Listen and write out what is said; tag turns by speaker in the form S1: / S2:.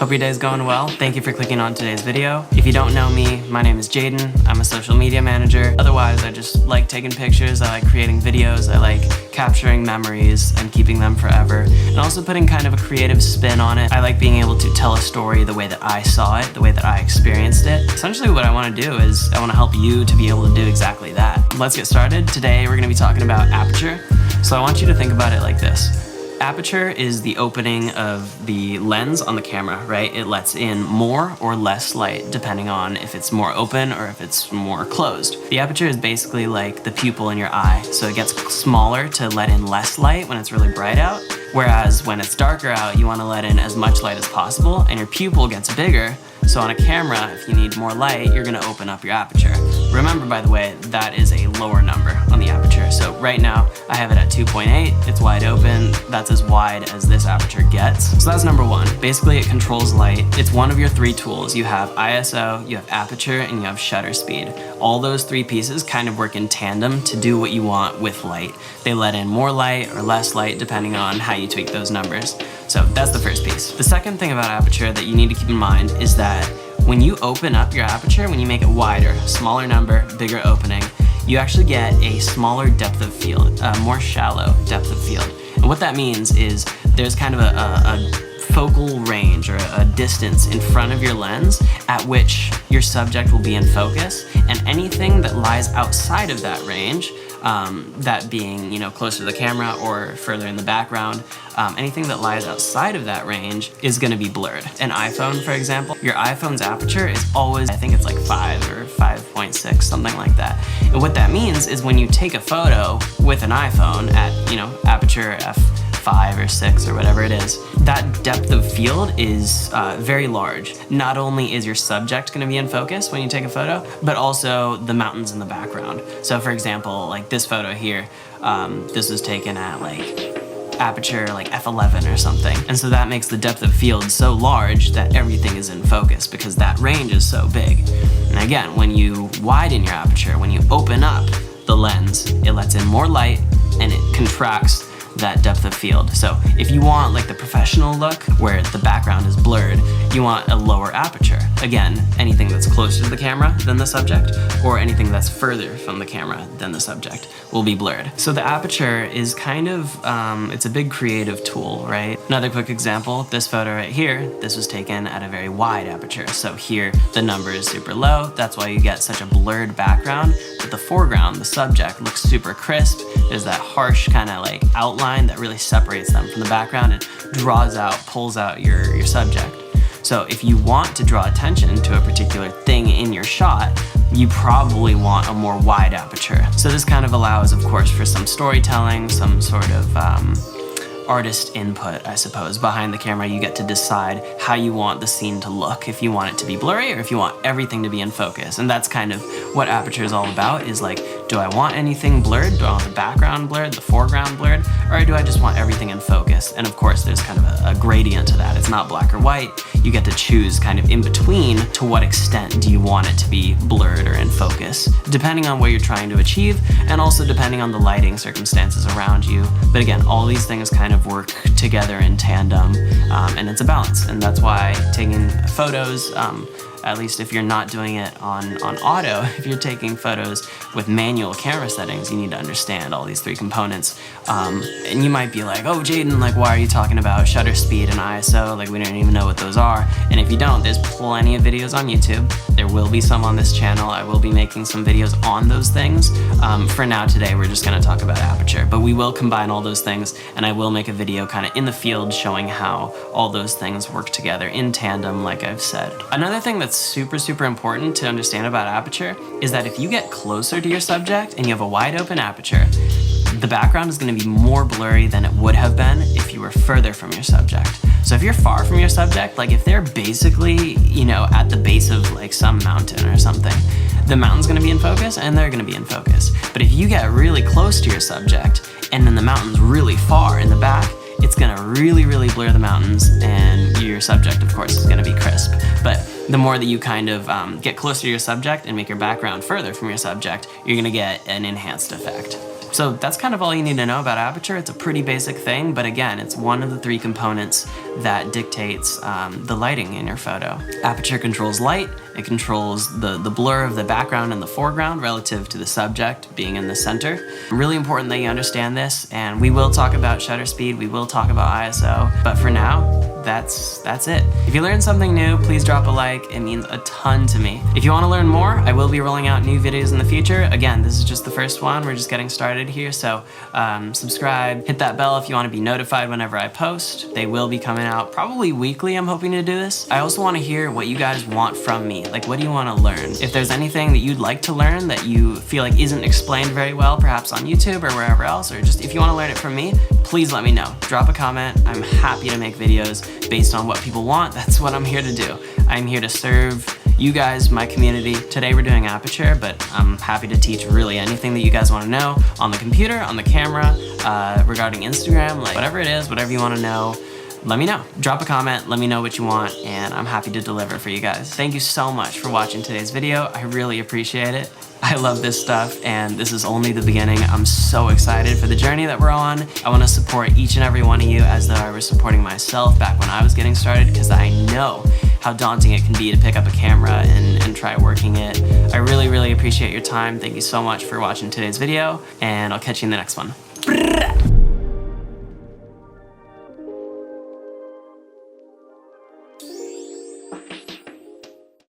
S1: Hope your day's going well. Thank you for clicking on today's video. If you don't know me, my name is Jaden. I'm a social media manager. Otherwise, I just like taking pictures, I like creating videos, I like capturing memories and keeping them forever, and also putting kind of a creative spin on it. I like being able to tell a story the way that I saw it, the way that I experienced it. Essentially what I want to do is I want to help you to be able to do exactly that. Let's get started. Today we're going to be talking about aperture. So I want you to think about it like this. Aperture is the opening of the lens on the camera, right? It lets in more or less light depending on if it's more open or if it's more closed. The aperture is basically like the pupil in your eye. So it gets smaller to let in less light when it's really bright out. Whereas when it's darker out, you want to let in as much light as possible, and your pupil gets bigger. So on a camera, if you need more light, you're going to open up your aperture. Remember, by the way, that is a lower number on the aperture. So right now, I have it at 2.8. It's wide open. That's as wide as this aperture gets. So that's number one. Basically, it controls light. It's one of your three tools. You have ISO, you have aperture, and you have shutter speed. All those three pieces kind of work in tandem to do what you want with light. They let in more light or less light depending on how you tweak those numbers. So that's the first piece. The second thing about aperture that you need to keep in mind is that when you open up your aperture, when you make it wider, smaller number, bigger opening, you actually get a smaller depth of field, a more shallow depth of field. And what that means is there's kind of a focal range or a distance in front of your lens at which your subject will be in focus, and anything that lies outside of that range, that being, closer to the camera or further in the background, anything that lies outside of that range is going to be blurred. An iPhone, for example, your iPhone's aperture is always, I think it's like 5 or 5.6, something like that. And what that means is when you take a photo with an iPhone at, aperture f5 or 6 or whatever it is, that depth of field is very large. Not only is your subject going to be in focus when you take a photo, but also the mountains in the background. So for example, like this photo here, this was taken at like aperture like f11 or something. And so that makes the depth of field so large that everything is in focus because that range is so big. And again, when you widen your aperture, when you open up the lens, it lets in more light and it contracts that depth of field. So if you want like the professional look where the background is blurred, you want a lower aperture. Again, anything that's closer to the camera than the subject or anything that's further from the camera than the subject will be blurred. So the aperture is kind of, it's a big creative tool, right? Another quick example, this photo right here, this was taken at a very wide aperture. So here the number is super low. That's why you get such a blurred background, but the foreground, the subject, looks super crisp. There's that harsh kind of like outline that really separates them from the background and draws out, pulls out your subject. So if you want to draw attention to a particular thing in your shot, you probably want a more wide aperture. So this kind of allows, of course, for some storytelling, some sort of artist input, I suppose. Behind the camera, you get to decide how you want the scene to look, if you want it to be blurry or if you want everything to be in focus. And that's kind of what aperture is all about, is like, do I want anything blurred? Do I want the background blurred, the foreground blurred, or do I just want everything in focus? And of course, there's kind of a gradient to that. It's not black or white. You get to choose kind of in between to what extent do you want it to be blurred or in focus, depending on what you're trying to achieve, and also depending on the lighting circumstances around you. But again, all these things kind of work together in tandem, and it's a balance. And that's why taking photos, at least if you're not doing it on auto, if you're taking photos with manual camera settings, you need to understand all these three components. And you might be like, oh, Jaden, like, why are you talking about shutter speed and ISO? Like, we don't even know what those are. And if you don't, there's plenty of videos on YouTube. There will be some on this channel. I will be making some videos on those things. For now, today, we're just gonna talk about aperture, but we will combine all those things, and I will make a video kind of in the field showing how all those things work together in tandem, like I've said. Another thing that's super, super important to understand about aperture is that if you get closer to your subject and you have a wide open aperture, the background is going to be more blurry than it would have been if you were further from your subject. So if you're far from your subject, like if they're basically, at the base of like some mountain or something, the mountain's going to be in focus and they're going to be in focus. But if you get really close to your subject and then the mountain's really far in the back, it's going to really, really blur the mountains, and your subject, of course, is going to be crisp. But the more that you kind of get closer to your subject and make your background further from your subject, you're going to get an enhanced effect. So that's kind of all you need to know about Aperture. It's a pretty basic thing, but again, it's one of the 3 components that dictates the lighting in your photo. Aperture controls light, it controls the blur of the background and the foreground relative to the subject being in the center. Really important that you understand this, and we will talk about shutter speed, we will talk about ISO, but for now, that's it. If you learned something new, please drop a like. It means a ton to me. If you want to learn more, I will be rolling out new videos in the future. Again, this is just the first one. We're just getting started here, so subscribe, hit that bell if you want to be notified whenever I post. They will be coming out probably weekly. I'm hoping to do this. I also want to hear what you guys want from me. Like, what do you want to learn? If there's anything that you'd like to learn that you feel like isn't explained very well, perhaps on YouTube or wherever else, or just if you want to learn it from me, please let me know. Drop a comment. I'm happy to make videos based on what people want. That's what I'm here to do. I'm here to serve you guys, my community. Today we're doing Aperture, but I'm happy to teach really anything that you guys want to know on the computer, on the camera, regarding Instagram, like whatever it is, whatever you want to know, let me know. Drop a comment, let me know what you want, and I'm happy to deliver for you guys. Thank you so much for watching today's video. I really appreciate it. I love this stuff, and this is only the beginning. I'm so excited for the journey that we're on. I want to support each and every one of you as though I was supporting myself back when I was getting started, because I know how daunting it can be to pick up a camera and try working it. I really, really appreciate your time. Thank you so much for watching today's video, and I'll catch you in the next one.